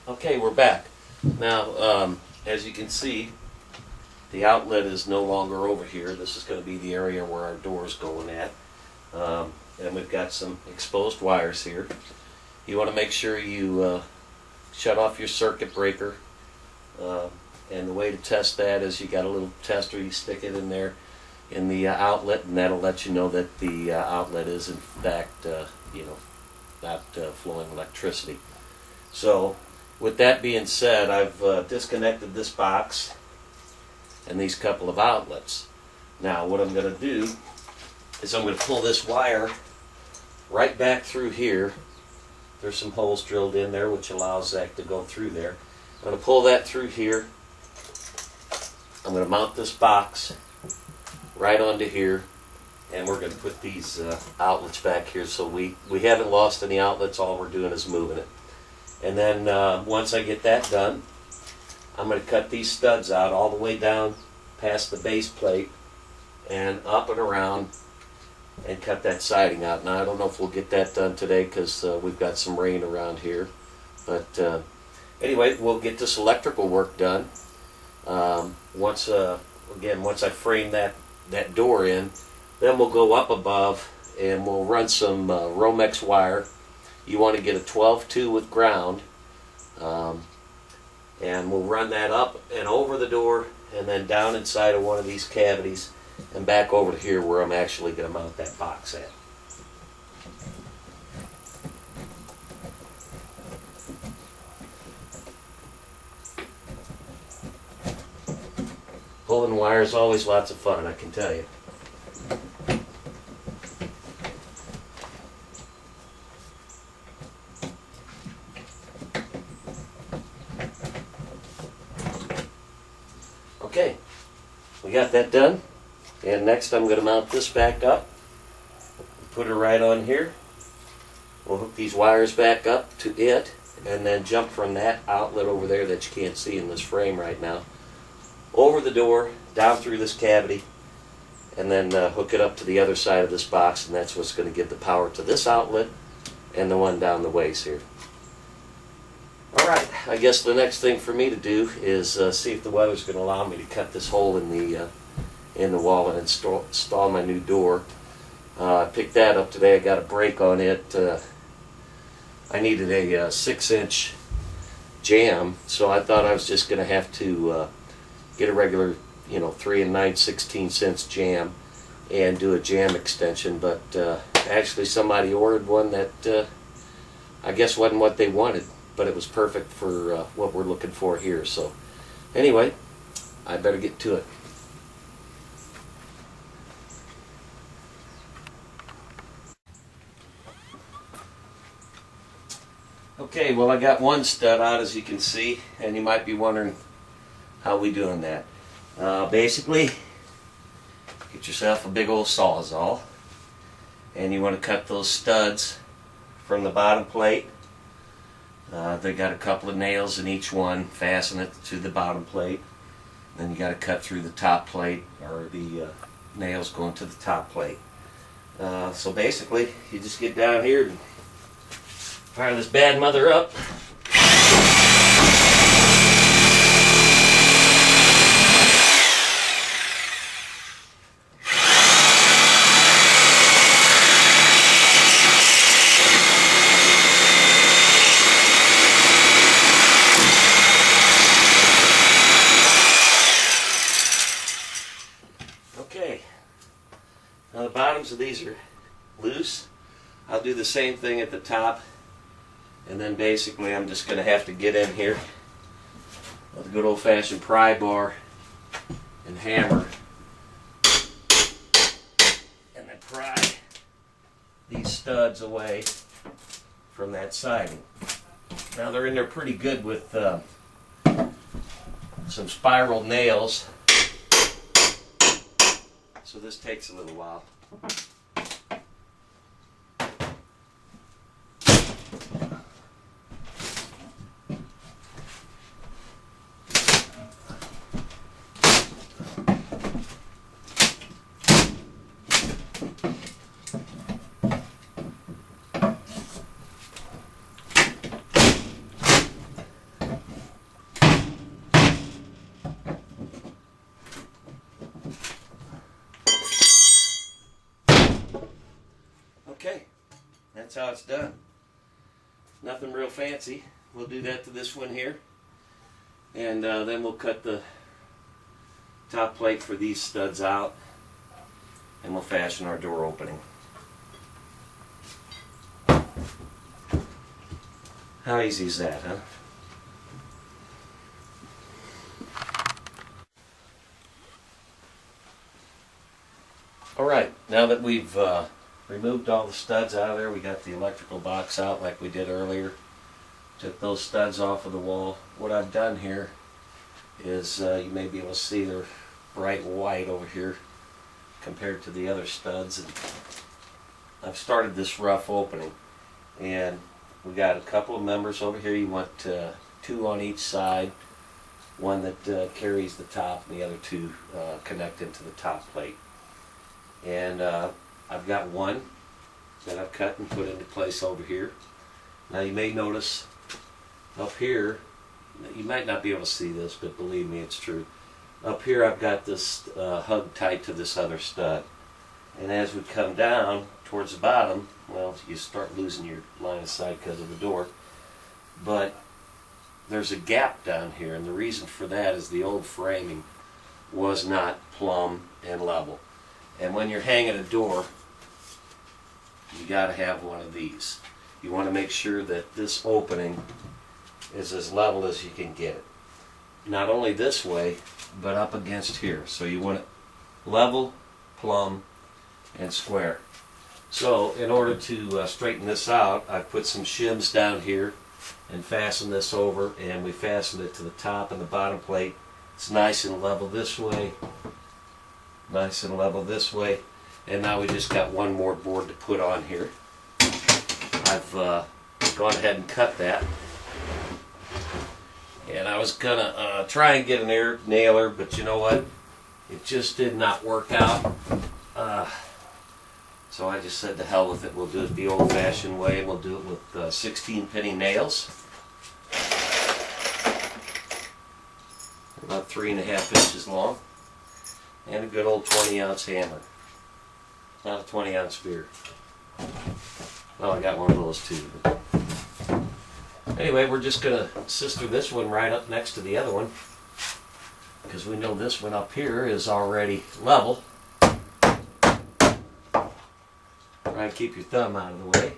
Okay, we're back. Now, as you can see, the outlet is no longer over here. This is going to be the area where our door is going at. And we've got some exposed wires here. You want to make sure you shut off your circuit breaker. And the way to test that is you got a little tester, you stick it in there in the outlet, and that'll let you know that the outlet is in fact not flowing electricity. So with that being said, I've disconnected this box and these couple of outlets. Now what I'm going to do is I'm going to pull this wire right back through here. There's some holes drilled in there which allows that to go through there. I'm going to pull that through here. I'm going to mount this box right onto here, and we're going to put these outlets back here so we haven't lost any outlets. All we're doing is moving it. And then once I get that done, I'm going to cut these studs out all the way down past the base plate and up and around and cut that siding out. Now I don't know if we'll get that done today because we've got some rain around here. But anyway, we'll get this electrical work done. Once I frame that door in, then we'll go up above and we'll run some Romex wire. You want to get a 12-2 with ground, and we'll run that up and over the door and then down inside of one of these cavities and back over to here where I'm actually going to mount that box at. Pulling wire is always lots of fun, I can tell you. Okay, we got that done, and next I'm going to mount this back up, put it right on here. We'll hook these wires back up to it, and then jump from that outlet over there that you can't see in this frame right now, over the door, down through this cavity, and then hook it up to the other side of this box, and that's what's going to give the power to this outlet and the one down the ways here. Alright, I guess the next thing for me to do is see if the weather's going to allow me to cut this hole in the wall and install my new door. I picked that up today. I got a break on it. I needed a 6-inch jamb, so I thought I was just going to have to get a regular 3 9/16 jamb and do a jamb extension, but actually somebody ordered one that I guess wasn't what they wanted, but it was perfect for what we're looking for here. So anyway, I better get to it. Okay, well, I got one stud out, as you can see, and you might be wondering how we doing that. Basically, get yourself a big old Sawzall, and you want to cut those studs from the bottom plate. They got a couple of nails in each one. Fasten it to the bottom plate. Then you got to cut through the top plate, or the nails going to the top plate. So basically, you just get down here and fire this bad mother up. Okay, now the bottoms of these are loose. I'll do the same thing at the top, and then basically I'm just going to have to get in here with a good old-fashioned pry bar and hammer and then pry these studs away from that siding. Now they're in there pretty good with some spiral nails, so this takes a little while. that's how it's done. Nothing real fancy. We'll do that to this one here. And then we'll cut the top plate for these studs out. And we'll fashion our door opening. How easy is that, huh? Alright, now that we've removed all the studs out of there, we got the electrical box out like we did earlier. Took those studs off of the wall. What I've done here is, you may be able to see they're bright white over here compared to the other studs. And I've started this rough opening. And we got a couple of members over here. You want 2 on each side. One that carries the top and the other 2 connect into the top plate. And I've got one that I've cut and put into place over here. Now you may notice up here, you might not be able to see this, but believe me, it's true. Up here I've got this hug tight to this other stud. And as we come down towards the bottom, well, you start losing your line of sight because of the door. But there's a gap down here, and the reason for that is the old framing was not plumb and level. And when you're hanging a door, you got to have one of these. You want to make sure that this opening is as level as you can get it. Not only this way, but up against here. So you want it level, plumb, and square. So in order to straighten this out, I put some shims down here and fastened this over, and we fastened it to the top and the bottom plate. It's nice and level this way. Nice and level this way. And now we just got one more board to put on here. I've gone ahead and cut that. And I was gonna try and get an air nailer, but you know what? It just did not work out. So I just said to hell with it. We'll do it the old-fashioned way. We'll do it with 16-penny nails. About 3.5 inches long. And a good old 20-ounce hammer. Not a 20-ounce spear. Well, I got one of those too. Anyway, we're just going to sister this one right up next to the other one, because we know this one up here is already level. Try and keep your thumb out of the way.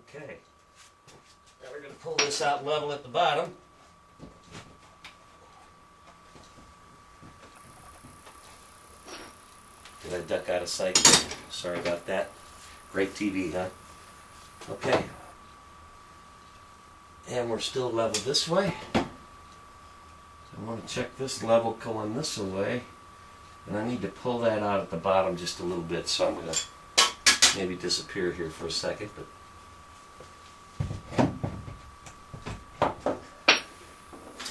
Okay. Now we're going to pull this out level at the bottom. Did I duck out of sight? Sorry about that. Great TV, huh? Okay. And we're still level this way. I want to check this level going this way. And I need to pull that out at the bottom just a little bit, so I'm going to maybe disappear here for a second. But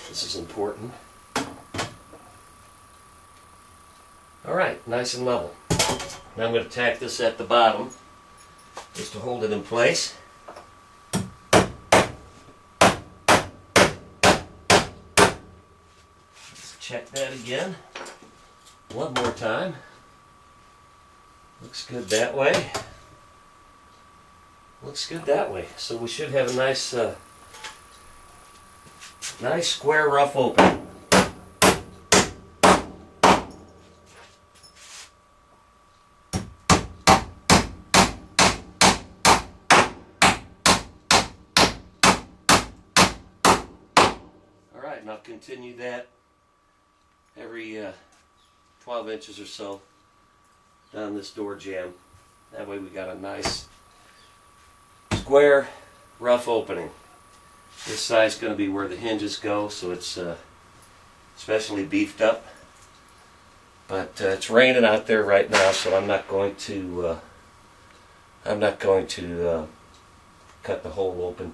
this is important. Alright, nice and level. Now I'm going to tack this at the bottom just to hold it in place. Let's check that again. One more time. Looks good that way. Looks good that way. So we should have a nice, nice square rough opening. And I'll continue that every 12 inches or so down this door jamb. That way we got a nice square rough opening. This side's going to be where the hinges go, so it's especially beefed up. But it's raining out there right now, so I'm not going to cut the hole open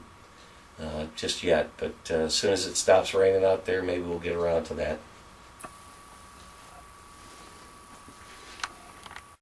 just yet, but as soon as it stops raining out there, maybe we'll get around to that.